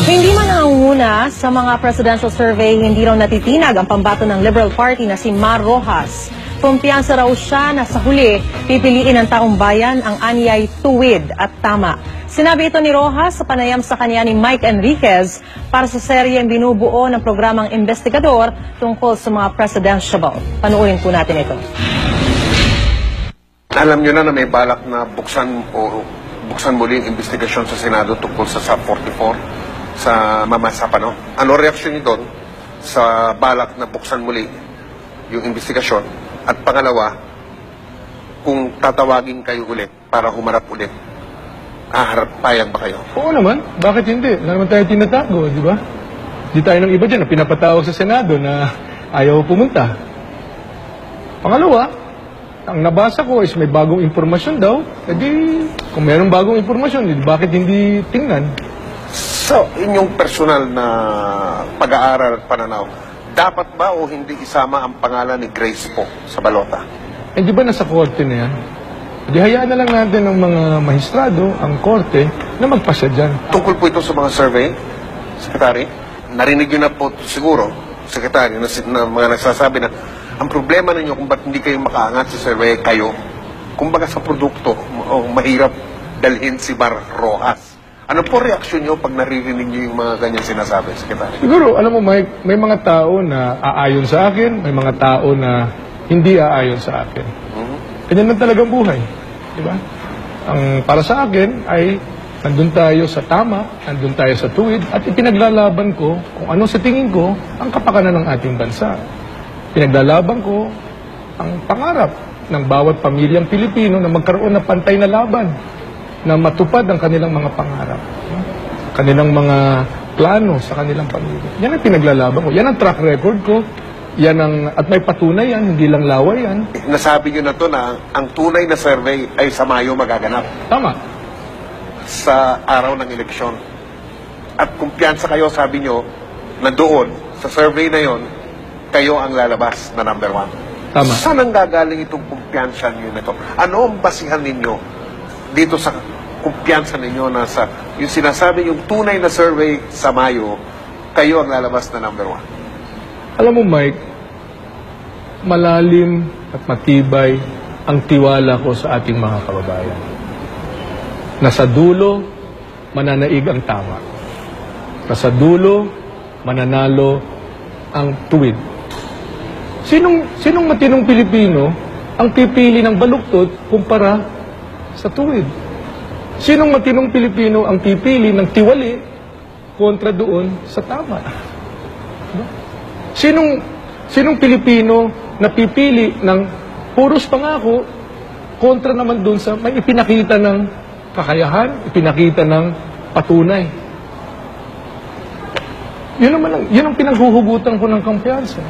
Hindi man nangunguna sa mga presidential survey, hindi raw natitinag ang pambato ng Liberal Party na si Mar Rojas. Kumpiyansa raw siya na sa huli, pipiliin ng taong bayan ang anyay tuwid at tama. Sinabi ito ni Rojas sa panayam sa kanya ni Mike Enriquez para sa seryeng binubuo ng programang investigador tungkol sa mga presidential. Panuorin po natin ito. Alam nyo na may balak na buksan muli ang investigasyon sa Senado tungkol sa SAP 44 sa Mamasapano. Ano reaksyon niyo doon sa balak na buksan muli yung investigasyon? At pangalawa, kung tatawagin kayo ulit para humarap ulit, payag ba kayo? Oo naman. Bakit hindi? Wala naman tayo tinatago, di ba? Di tayo ng iba dyan na pinapatawag sa Senado na ayaw pumunta. Pangalawa, ang nabasa ko is may bagong impormasyon daw. E di, kung mayroong bagong impormasyon, bakit hindi tingnan? So, inyong personal na pag-aaral at pananaw, dapat ba o hindi isama ang pangalan ni Grace po sa balota? Eh, di ba nasa korte na yan? Di hayaan na lang natin ng mga mahistrado, ang korte, na magpasya dyan. Tungkol po ito sa mga survey, Secretary, narinig nyo na po siguro, Secretary, na mga nagsasabi na ang problema ninyo kung ba't hindi kayo makaangat sa survey, kayo, kumbaga sa produkto, mahirap dalhin si Mar Rojas. Ano po reaksyon nyo pag naririnig nyo yung mga ganyan sinasabi, Secretary? Siguro, alam mo Mike, may mga tao na aayon sa akin, may mga tao na hindi aayon sa akin. Ganyan lang talagang buhay. Di ba? Ang para sa akin ay nandun tayo sa tama, nandun tayo sa tuwid, at ipinaglalaban ko kung ano sa tingin ko ang kapakanan ng ating bansa. Pinaglalaban ko ang pangarap ng bawat pamilyang Pilipino na magkaroon ng pantay na laban, na matupad ang kanilang mga pangarap, kanilang mga plano sa kanilang pamilya. Yan ang pinaglalaban ko. Yan ang track record ko. Yan ang, at may patunay yan, hindi lang laway yan. Nasabi nyo na to na ang tunay na survey ay sa Mayo magaganap. Tama. Sa araw ng eleksyon. At kumpiyansa kayo, sabi nyo, na doon, sa survey na yon, kayo ang lalabas na number 1. Tama. Saan ang gagaling itong kumpiyansa nyo na ito? Ano ang basihan ninyo dito sa kumpiyansa ninyo na sa yung sinasabi yung tunay na survey sa Mayo, kayo ang lalabas na number 1? Alam mo Mike, malalim at matibay ang tiwala ko sa ating mga kababayan. Na sa dulo, mananaig ang tama. Na sa dulo, mananalo ang tuwid. Sinong matinong Pilipino ang pipili ng baluktot kumpara sa tuwid? Sinong matinong Pilipino ang pipili ng tiwali kontra doon sa tama? Sinong Pilipino na pipili ng puros pangako kontra naman doon sa may ipinakita ng kakayahan, ipinakita ng patunay? Yun ang pinaghuhugutan ko ng kumpiyansa.